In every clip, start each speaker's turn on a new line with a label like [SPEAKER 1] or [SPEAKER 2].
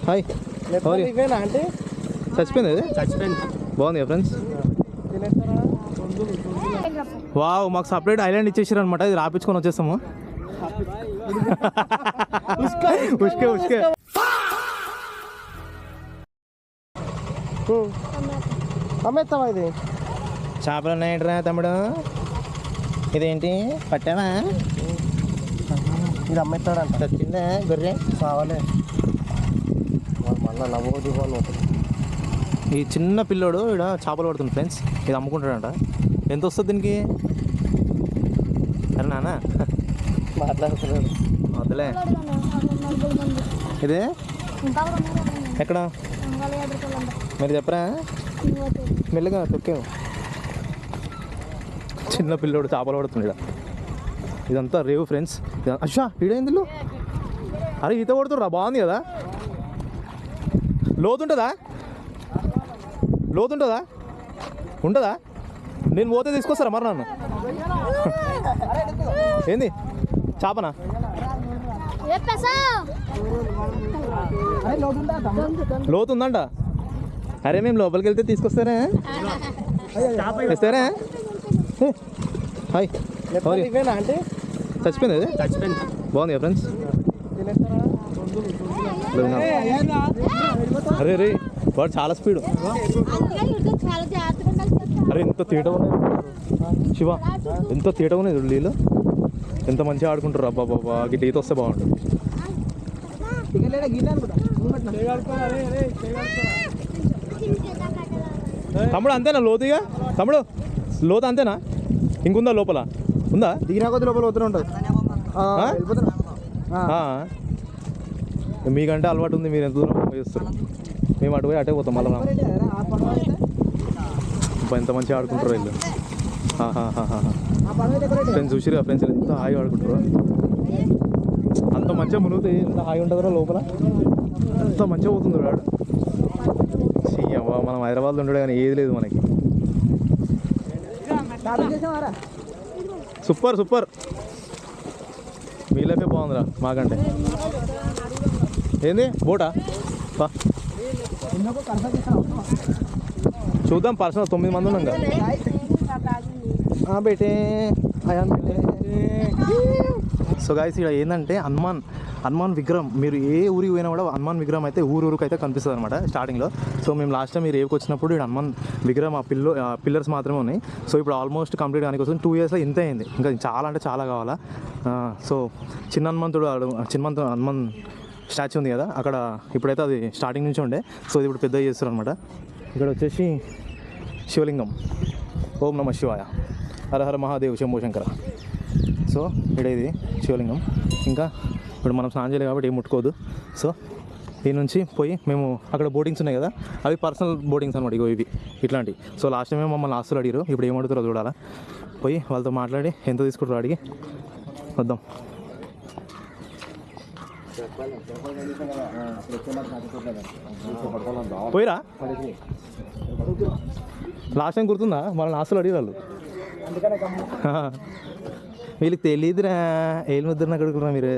[SPEAKER 1] Hi
[SPEAKER 2] అంటే
[SPEAKER 1] చచ్చిపోయింది అది బాగుంది కదా ఫ్రెండ్స్. వావ్, మాకు సపరేట్ ఐలాండ్ ఇచ్చేసారు అనమాట. ఇది రాపించుకొని వచ్చేస్తాము. ఉష్కే ఉష్కే
[SPEAKER 2] అమ్మేస్తావా ఇది?
[SPEAKER 1] చేపలు ఉన్నాయంటరా తమ్ముడు. ఇదేంటి పట్టావా?
[SPEAKER 2] ఇది అమ్మేస్తాడంట.
[SPEAKER 1] చచ్చిందా గొర్రె?
[SPEAKER 2] కావాలి మళ్ళీ నవ్వు.
[SPEAKER 1] ఈ చిన్న పిల్లోడు ఇక్కడ చేపలు పడుతుంది ఫ్రెండ్స్. ఇది అమ్ముకుంటాడంట. ఎంత వస్తుంది దీనికి? అరే నాన్న
[SPEAKER 2] మాట్లాడుతున్నాడు.
[SPEAKER 1] వద్దులే. ఇదే ఎక్కడ మీరు చెప్పరా? మెల్లగా తొక్కావు. చిన్న పిల్లోడు చేపలు పడుతుంది ఇక్కడ. ఇదంతా రేవు ఫ్రెండ్స్. అచ్చా ఈడేంది? అరే ఈత కొడుతుర్రా, బాగుంది కదా. లోతుంటుందా? లోతుంటుందా? ఉంటుందా? నేను పోతే తీసుకొస్తారా మరి నన్ను? ఏంది చేపనా? లోతుందంట. అరే మేము లోపలికి వెళ్తే తీసుకొస్తారా? ఇస్తారా? హాయ్
[SPEAKER 2] అంటే
[SPEAKER 1] చచ్చిపోయింది అది?
[SPEAKER 2] చచ్చిపోయింది.
[SPEAKER 1] బాగుంది కదా ఫ్రెండ్స్. అరే రే వాడు చాలా స్పీడ్. అరే ఎంత తీయటం ఉన్నది శివ, ఎంత తీయటం ఉన్నది నీళ్ళు. ఎంత మంచిగా ఆడుకుంటారు. అబ్బా బాబా, గిట్ల ఈత వస్తే బాగుంటుంది. తమ్ముడు అంతేనా లోతుగా? తమ్ముడు లోతు అంతేనా? ఇంకుందా లోపల? ఉందా?
[SPEAKER 2] దిగినా కొద్ది లోపల పోతూనే ఉంటుంది.
[SPEAKER 1] మీకంటే అలవాటు ఉంది, మీరు ఎంత దూరం చేస్తారు. మేము అటు పోయి అటే పోతాం మళ్ళీ. ఎంత మంచిగా ఆడుకుంటారు వీళ్ళు. ఫ్రెండ్స్ చూసిరా ఫ్రెండ్స్ ఎంత హాయిగా ఆడుకుంటారు. అంత మంచిగా మునుగుతాయి. ఎంత హాయిగా ఉంటుందో లోపల. అంత మంచిగా పోతుంది వాడు. మనం హైదరాబాద్లో ఉండడు కానీ ఏది లేదు మనకి. Super super. మీ లైఫే బాగుందిరా మాకంటే. ఏంది బోటా? చూద్దాం. పర్సనల్ 9 మంది ఉన్నాం కదా బేటే. సో గైస్ ఇక్కడ ఏంటంటే హనుమాన్ విగ్రహం. మీరు ఏ ఊరికి పోయినా కూడా హనుమాన్ విగ్రహం అయితే ఊరికి అయితే కనిపిస్తుంది అనమాట స్టార్టింగ్లో. సో మేము లాస్ట్ టైం మీరు రేవుకి వచ్చినప్పుడు ఇక్కడ హనుమాన్ విగ్రహం పిల్లర్స్ మాత్రమే ఉన్నాయి. సో ఇప్పుడు ఆల్మోస్ట్ కంప్లీట్ కానికి వస్తుంది. 2 yearsలో ఇంత అయింది. ఇంకా చాలా అంటే చాలా కావాలా. సో చిన్న హనుమాన్ స్టాచ్యూ ఉంది కదా అక్కడ. ఇప్పుడైతే అది స్టార్టింగ్ నుంచి ఉండే. సో ఇది ఇప్పుడు పెద్దగా చేస్తారు అనమాట. ఇక్కడ వచ్చేసి శివలింగం. ఓం నమ శివాయ, హర హర మహాదేవ్, శంభో శంకర. సో ఇక్కడ ఇది శివలింగం. ఇంకా ఇప్పుడు మనం స్నానం చేయలేదు కాబట్టి ఏం ముట్టుకోదు. సో ఈ నుంచి పోయి మేము అక్కడ బోటింగ్స్ ఉన్నాయి కదా, అవి పర్సనల్ బోటింగ్స్ అనమాట. ఇగో ఇవి ఇట్లాంటివి. సో లాస్ట్ టైం మమ్మల్ని ఆస్తులు అడిగారు. ఇప్పుడు ఏం అడుగుతారో చూడాలా. పోయి వాళ్ళతో మాట్లాడి ఎంత తీసుకుంటారో అడిగి వద్దాం. పోయిరా లాస్ట్ టైం గుర్తుందా? మనల్ని ఆస్తులు అడిగి వాళ్ళు. వీళ్ళకి తెలియదురా ఏళ్ళు ముద్రని అడుగుతున్నా మీరు.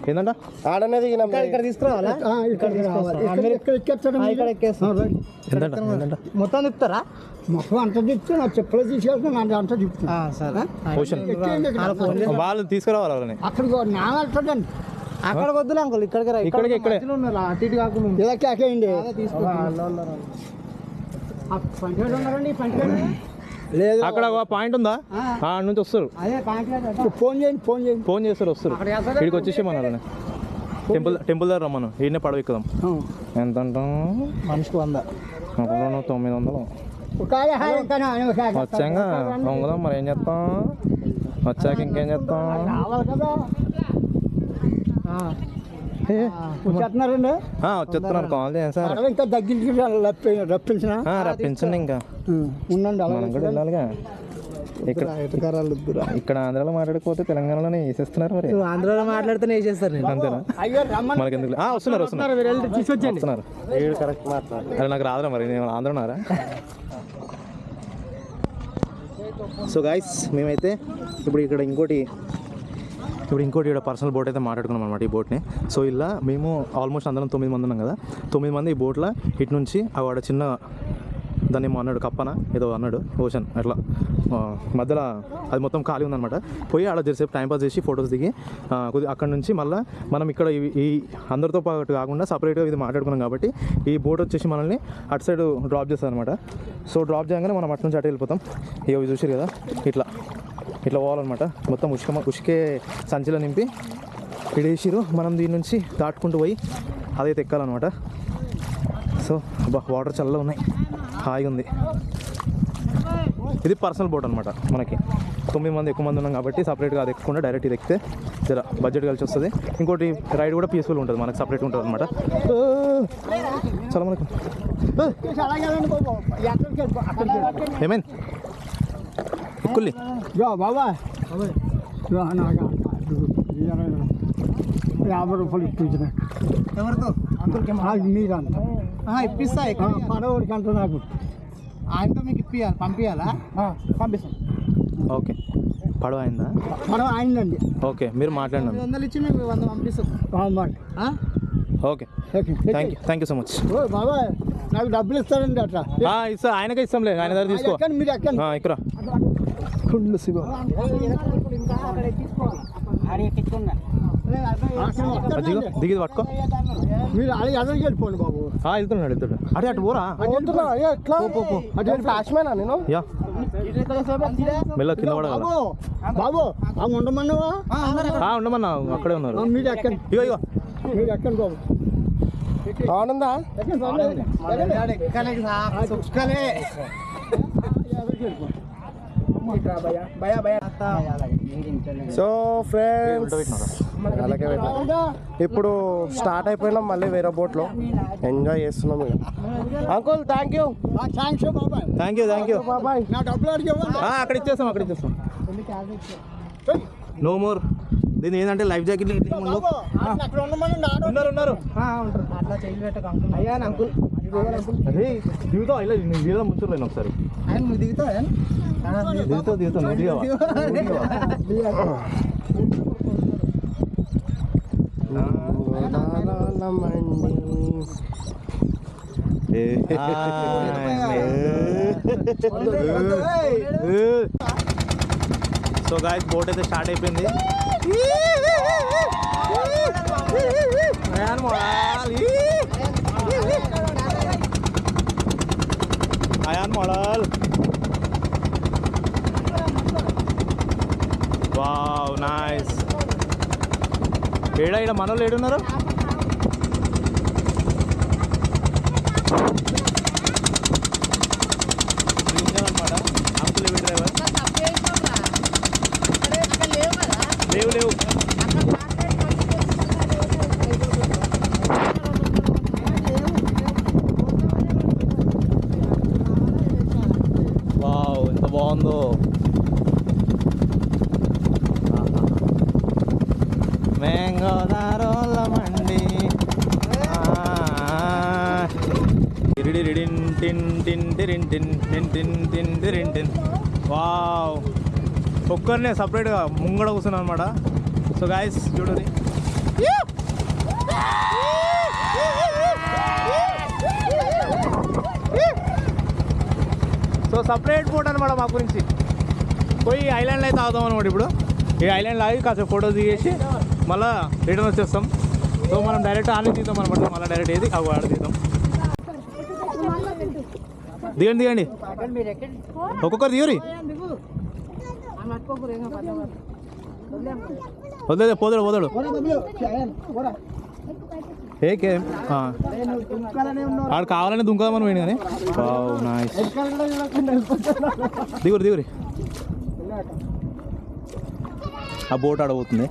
[SPEAKER 1] ఏంటంట
[SPEAKER 2] ఆడనేది ఇక్కడ తీసుకురావాలా? మొత్తం తిప్పుతారా?
[SPEAKER 3] మొత్తం అంత తిప్పితే నా చెప్పులు తీసుకెళ్తున్నా అంత తిప్పుతున్నా.
[SPEAKER 1] వాళ్ళు తీసుకురావాలి వాళ్ళని.
[SPEAKER 3] అక్కడికి నా వెళ్తుందండి.
[SPEAKER 2] అక్కడ వద్దులే అంకుల్, ఇక్కడికి
[SPEAKER 1] ఇక్కడే
[SPEAKER 3] అటు ఇటు కాకుండా
[SPEAKER 1] లేదు. అక్కడ పాయింట్ ఉందా? నుంచి వస్తారు. ఫోన్ చేస్తారు, వస్తారు. ఇక్కడికి వచ్చేసి మన టెంపుల్ దగ్గర రమ్మను. ఈయనే పడవ ఎక్కుదాం. ఎంత అంటాం?
[SPEAKER 2] మనిషికి 100.
[SPEAKER 1] 900 వచ్చాక దొంగదాం. మరి ఏం చేస్తాం? వచ్చాక ఇంకేం చేస్తాం? వచ్చేస్తున్నారు. కాల్ చేయండి
[SPEAKER 3] ఇంకా రప్పించిన
[SPEAKER 1] రప్పించండి. ఇంకా
[SPEAKER 3] ఉండండి,
[SPEAKER 1] మనం కూడా వెళ్ళాలిగా. ఇక్కడ ఆంధ్రాలో మాట్లాడకపోతే తెలంగాణలోనే వేసేస్తున్నారు. మరి
[SPEAKER 2] ఆంధ్రాలో మాట్లాడితేనే వేసేస్తారు.
[SPEAKER 1] అంతేనా? మనకి ఎందుకు? వస్తున్నారు. అరే నాకు రాదురా, మరి నేను ఆంధ్రనారా. సో గైస్ మేమైతే ఇప్పుడు ఇక్కడ ఇంకోటి ఇప్పుడు ఇంకోటి ఇక్కడ పర్సనల్ బోట్ అయితే మాట్లాడుకున్నాం అనమాట ఈ బోట్ని. సో ఇలా మేము ఆల్మోస్ట్ అందరం 9 మంది ఉన్నాం కదా, 9 మంది ఈ బోట్లో ఇటు నుంచి వాడ చిన్న దాన్ని ఏమో అన్నాడు కప్పన ఏదో అన్నాడు ఓషన్ అట్లా మధ్యలో అది మొత్తం ఖాళీ ఉందన్నమాట. పోయి అలా జరిసేపు టైంపాస్ చేసి ఫొటోస్ దిగి అక్కడ నుంచి మళ్ళీ మనం ఇక్కడ ఈ అందరితో పాటు కాకుండా సపరేట్గా ఇది మాట్లాడుకున్నాం కాబట్టి ఈ బోట్ వచ్చేసి మనల్ని అటు సైడ్ డ్రాప్ చేస్తుంది అనమాట. సో డ్రాప్ చేయగానే మనం అటు నుంచి అటు వెళ్ళిపోతాం. ఇవి చూసారు కదా ఇట్లా పోవాలన్నమాట. మొత్తం ఉష్కే సంచిలో నింపి ఇడేసిరు. మనం దీని నుంచి దాటుకుంటూ పోయి అదైతే ఎక్కాలన్నమాట. సో వాటర్ చల్లగా ఉన్నాయి, హాయిగా ఉంది. ఇది పర్సనల్ బోట్ అనమాట. మనకి 9 మంది ఎక్కువ మంది ఉన్నాం కాబట్టి సపరేట్గా అది ఎక్కకుండా డైరెక్ట్ ఇది ఎక్కితే జర బడ్జెట్ కలిసి వస్తుంది. ఇంకోటి రైడ్ కూడా పీస్ఫుల్ ఉంటుంది, మనకు సపరేట్గా ఉంటుంది అనమాట. చాలా మనకు ఏమైంది కుల్లి
[SPEAKER 3] బాబా 50 రూపాయలు ఇప్పించిన
[SPEAKER 2] ఎవరితో
[SPEAKER 3] మీరంతా
[SPEAKER 2] ఇప్పిస్తా.
[SPEAKER 3] పడవడికి అంట నాకు
[SPEAKER 2] ఆయనతో మీకు పంపించాలా?
[SPEAKER 3] పంపిస్తాం.
[SPEAKER 1] ఓకే పడవ అయిందా?
[SPEAKER 3] పడవ అయిందండి.
[SPEAKER 1] ఓకే మీరు మాట్లాడినా
[SPEAKER 2] 100 ఇచ్చి మేము 100 పంపిస్తాం.
[SPEAKER 1] Okay thank you so much.
[SPEAKER 3] బాబా నాకు డబ్బులు ఇస్తారండి అట్లా
[SPEAKER 1] ఇస్తా, ఆయనకే ఇస్తాంలే, ఆయన దగ్గర తీసుకో.
[SPEAKER 3] ఎక్కండి మీరు ఎక్కండి.
[SPEAKER 1] ఇక్కడ దిగి పట్టుకో.
[SPEAKER 3] మీరు అలా ఎదురుకి వెళ్ళిపోండి బాబు.
[SPEAKER 1] వెళ్తున్నాడు అదే అటు పోరా.
[SPEAKER 3] ఫ్లాష్మేనా నేను?
[SPEAKER 1] యా మెల్ల కింద పడగల
[SPEAKER 3] బాబు ఉండమన్నావా?
[SPEAKER 1] ఉండమన్నా అక్కడే ఉన్నారు.
[SPEAKER 3] మీరు ఎక్కండి,
[SPEAKER 1] ఇగో
[SPEAKER 3] మీరు ఎక్కండి బాబు.
[SPEAKER 2] ఆనందా
[SPEAKER 4] సో ఫ్రెండ్స్ అలాగే ఇప్పుడు స్టార్ట్ అయిపోయినాం మళ్ళీ వేరే బోట్లో ఎంజాయ్ చేస్తున్నాం ఇక. Uncle thank you.
[SPEAKER 1] Thank you
[SPEAKER 4] బాబాయ్.
[SPEAKER 3] నా డబ్బులు అడిగి
[SPEAKER 1] అక్కడ ఇచ్చేస్తాం. No more. దీని ఏంటంటే లైఫ్ జాకెట్
[SPEAKER 3] అక్కడ ఉండమని
[SPEAKER 1] ఉన్నారు.
[SPEAKER 2] అట్లా చెయ్యి పెట్టక అయ్యా అంకుల్
[SPEAKER 1] అదే దిగుతావు ఇలా వీళ్ళ ముంచులేను ఒకసారి.
[SPEAKER 2] ఆయన నువ్వు దిగుతావా?
[SPEAKER 1] దిగుతావు నువ్వు దిగవా? సో గాయ్స్ బోట్ అయితే స్టార్ట్ అయిపోయింది. అయాన్ మోడల్ వావ్ నైస్. ఏడా మనోళ్ళు ఏడున్నారు? అనమాట అంకుల్ ఏవి డ్రైవర్ లేవు వావ్ ఎంత బాగుందో. మేంగోదారోళ్ళమండి వావ్ ఒక్కరినే సపరేట్గా ముంగడ కూర్చున్నాను అనమాట. సో గాయస్ చూడండి సో సపరేట్ బోట్ అనమాట మా గురించి. పోయి ఐలాండ్లో అయితే ఆగుదాం అనమాట. ఇప్పుడు ఈ ఐలాండ్లో ఆగి కాసేపు ఫోటోస్ దిగేసి మళ్ళీ రిటర్న్ వచ్చేస్తాం. సో మనం డైరెక్ట్ ఆనే తీద్దాం అనమాట. మళ్ళీ డైరెక్ట్ ఏది అవి ఆడ తీద్దాం. దిగండి ఒక్కొక్కరు దిగురి. వదిలేదు పోదాడు ఏకేం ఆడు కావాలని దుంకదామని పోయింది కానీ నైస్. దిగురి ఆ బోట్ ఆడబోతుంది.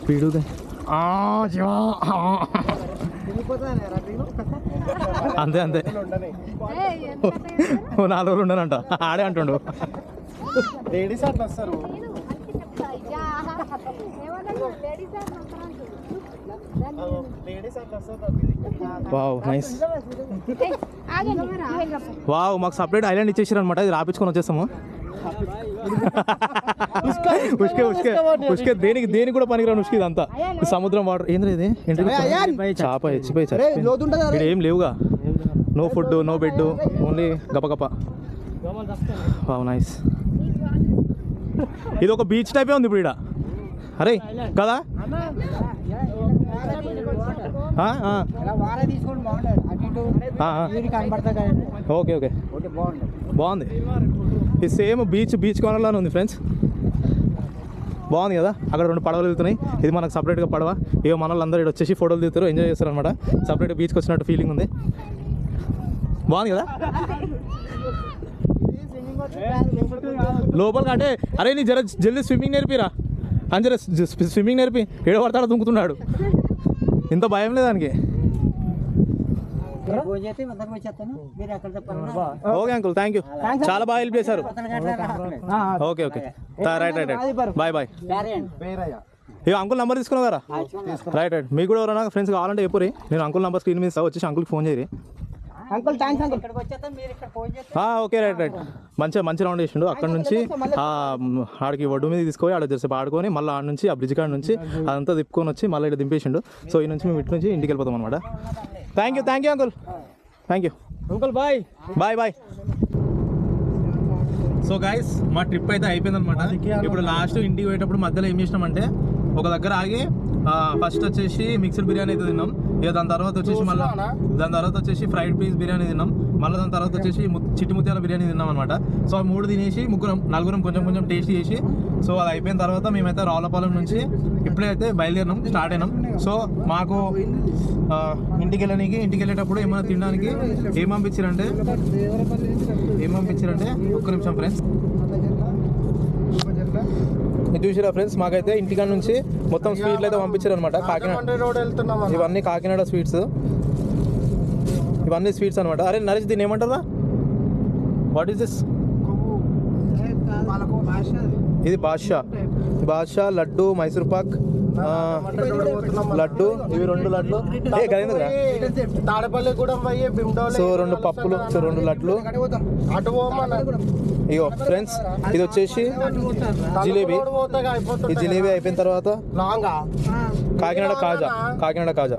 [SPEAKER 1] పీడుదే అంతే 4 రోజులు ఉండనంట ఆడే అంటుండు.
[SPEAKER 4] లేడీస్ అట్లా వస్తారు.
[SPEAKER 1] Wow nice. వావ్ మాకు సపరేట్ ఐలాండ్ ఇచ్చేసారు అనమాట. ఇది రాపించుకొని వచ్చేస్తాము. ఉష్కే ఉష్కే ఉష్కే దేనికి కూడా పనికిరాను ఉష్కి ఇదంతా సముద్రం వాటర్ ఏంద్ర ఇది చేప హెచ్చిపోయి ఇక్కడ ఏం లేవుగా no food no bed only గపగప వావ్ నైస్ ఇది ఒక బీచ్ టైపే ఉంది ఇప్పుడు ఇక్కడ అరే కదా ఓకే ఓకే బాగుంది ఇది సేమ్ బీచ్ కార్నర్లోనే ఉంది ఫ్రెండ్స్ బాగుంది కదా అక్కడ 2 పడవలు వెళ్తున్నాయి ఇది మనకు సపరేట్గా పడవ ఇక మన వాళ్ళందరూ ఇక్కడ వచ్చేసి ఫోటోలు దిగుతారు ఎంజాయ్ చేస్తారు అనమాట సపరేట్గా బీచ్కి వచ్చినట్టు ఫీలింగ్ ఉంది బాగుంది కదా లోపలికి అంటే అరే నీ జల్దీ స్విమ్మింగ్ నేర్పిరా అని జర స్విమ్మింగ్ నేర్పి ఏడబడతాడు దుంకుతున్నాడు ఇంత భయం లేదు దానికి ఓకే అంకుల్ థ్యాంక్ యూ చాలా బాగా హెల్ప్ చేశారు ఓకే ఓకే రైట్ బాయ్ ఇక అంకుల్ నెంబర్ తీసుకున్నావు కదా రైట్ మీకు కూడా ఎవరైనా ఫ్రెండ్స్ కావాలంటే చెప్పు నేను అంకుల్ నెంబర్ స్క్రీన్ మీద వచ్చేసి అంకుల్కి ఫోన్ చేయరు
[SPEAKER 2] uncle thanks uncle.
[SPEAKER 1] Okay right మంచి రౌండ్ వేసిండు అక్కడ నుంచి ఆడికి ఒడ్డు మీద తీసుకొని ఆడ జరసేపు ఆడుకొని మళ్ళీ ఆడ నుంచి ఆ బ్రిడ్జ్ కాడ నుంచి అదంతా తిప్పుకొని వచ్చి మళ్ళీ ఇక్కడ దింపేసిండు సో ఈ నుంచి మేము ఇటు నుంచి ఇంటికి వెళ్ళిపోతాం అనమాట thank you uncle thank you
[SPEAKER 2] uncle bye
[SPEAKER 1] bye so guys మా ట్రిప్ అయితే అయిపోయింది అనమాట ఇప్పుడు లాస్ట్ ఇంటికి పోయేటప్పుడు మధ్యలో ఏం చేసినామంటే ఒక దగ్గర ఆగి ఫస్ట్ వచ్చేసి మిక్స్డ్ బిర్యానీ అయితే తిన్నాం ఇక దాని తర్వాత వచ్చేసి ఫ్రైడ్ పీస్ బిర్యానీ తిన్నాం మళ్ళీ దాని తర్వాత వచ్చేసి చిట్టి ముత్యాల బిర్యానీ తిన్నాం అనమాట సో 3 తినేసి నలుగురం కొంచెం టేస్ట్ చేసి సో అది అయిపోయిన తర్వాత మేమైతే రావులపాలెం నుంచి ఇప్పుడైతే బయలుదేరినాం స్టార్ట్ అయినాం సో మాకు ఇంటికి వెళ్ళేటప్పుడు ఏమైనా తినడానికి ఏం పంపించారంటే ఒక్క నిమిషం ఫ్రెండ్స్ చూసిరా ఫ్రెండ్స్ మాకైతే ఇంటికాడ నుంచి మొత్తం స్వీట్లు అయితే పంపించారు అనమాట కాకినాడ ఇవన్నీ కాకినాడ స్వీట్స్ అనమాట అరే నరేష్ దీన్ని ఏమంటారా వాట్ ఈస్ దిస్ ఇది బాద్షా లడ్డు మైసూర్ పాక్ లడ్డు ఇవి 2 లడ్లు సో 2 పప్పులు సో 2 లడ్లు ఇగో ఫ్రెండ్స్ ఇది వచ్చేసి జిలేబీ ఈ జిలేబీ అయిపోయిన తర్వాత కాకినాడ కాజా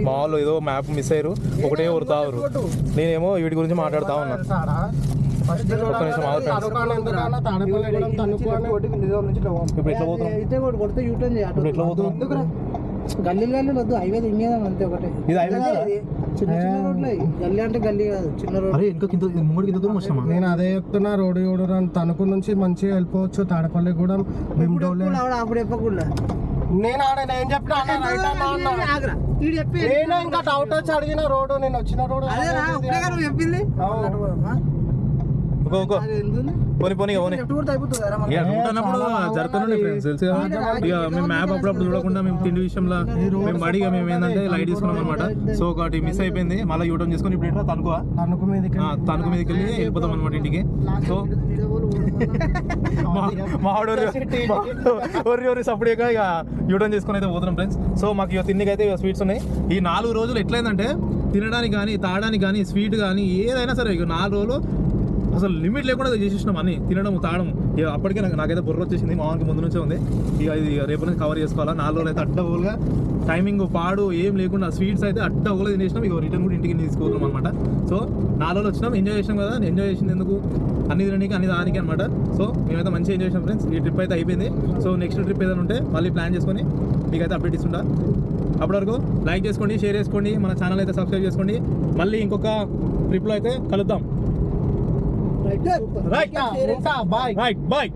[SPEAKER 1] మా వాళ్ళు ఏదో మ్యాప్ మిస్ అయ్యారు ఒకటే ఊరుతారు నేనేమో వీటి గురించి మాట్లాడుతా ఉన్నా ఒక్క నిమిషం ఇప్పుడు ఎట్లా పోతున్నాం
[SPEAKER 2] గల్లీలో వద్దు హైవే తింగేదాం అంతే ఒకటే
[SPEAKER 1] ఇది
[SPEAKER 2] చిన్న రోడ్లు గల్లీ అంటే గల్లీ కాదు చిన్న రోడ్
[SPEAKER 1] అరే ఇంకా కింద దూరం వచ్చామా
[SPEAKER 4] నేను అదే చెప్తున్నా రోడ్డు తణుకు నుంచి మంచిగా వెళ్ళిపోవచ్చు తాడపల్లి కూడా
[SPEAKER 2] అప్పుడు చెప్పకుండా
[SPEAKER 4] నేను ఏం చెప్పినా నేను ఇంకా డౌట్ వచ్చి అడిగిన రోడ్డు నేను వచ్చిన రోడ్డు
[SPEAKER 2] చెప్పింది
[SPEAKER 1] పోనీ అన్నప్పుడు జరుగుతుంది ఫ్రెండ్స్ తెలుసు ఇక మేము మ్యాప్ అప్పుడప్పుడు చూడకుండా మేము తిండి విషయంలో మేము అడిగా మేము ఏంటంటే లైట్ తీసుకున్నాం అనమాట సో ఒకటి మిస్ అయిపోయింది మళ్ళీ యూటర్న్ చేసుకుని ఇప్పుడు ఏంటో తణుకు మీదకి వెళ్ళి వెళ్ళిపోతాం అనమాట ఇంటికి సో మావాడు సపరేట్గా ఇక యూటర్న్ చేసుకుని అయితే పోతున్నాం ఫ్రెండ్స్ సో మాకు ఇక తిండికి అయితే స్వీట్స్ ఉన్నాయి ఈ 4 రోజులు ఎట్లయిందంటే తినడానికి కానీ తాగడానికి కానీ స్వీట్ కానీ ఏదైనా సరే ఇక 4 రోజులు అసలు లిమిట్ లేకుండా చేసేసినాం అన్ని తినడం తాగడం ఇక అప్పటికే నాకైతే బుర్ర వచ్చేసింది మామూలుగా ముందు నుంచే ఉంది ఇక ఇది రేపు నుంచి కవర్ చేసుకోవాలా 4 రోజులు అయితే అడ్డగోలుగా టైమింగ్ పాడు ఏం లేకుండా స్వీట్స్ అయితే అడ్డగోలుగా తినేసినాం ఇక రిటర్న్ కూడా ఇంటికి తీసుకున్నాం అనమాట సో 4 రోజులు వచ్చినాం ఎంజాయ్ చేసినాం కదా ఎంజాయ్ చేసింది ఎందుకు అన్ని తినడానికి అన్ని దానికి అనమాట సో మేమైతే మంచిగా ఎంజాయ్ చేసినాం ఫ్రెండ్స్ ఈ ట్రిప్ అయితే అయిపోయింది సో నెక్స్ట్ ట్రిప్ ఏదైనా ఉంటే మళ్ళీ ప్లాన్ చేసుకొని మీకైతే అప్డేట్ ఇస్తుంటా అప్పటి వరకు లైక్ చేసుకోండి షేర్ చేసుకోండి మన ఛానల్ అయితే సబ్స్క్రైబ్ చేసుకోండి మళ్ళీ ఇంకొక ట్రిప్లో అయితే కలుద్దాం. Right. Bye.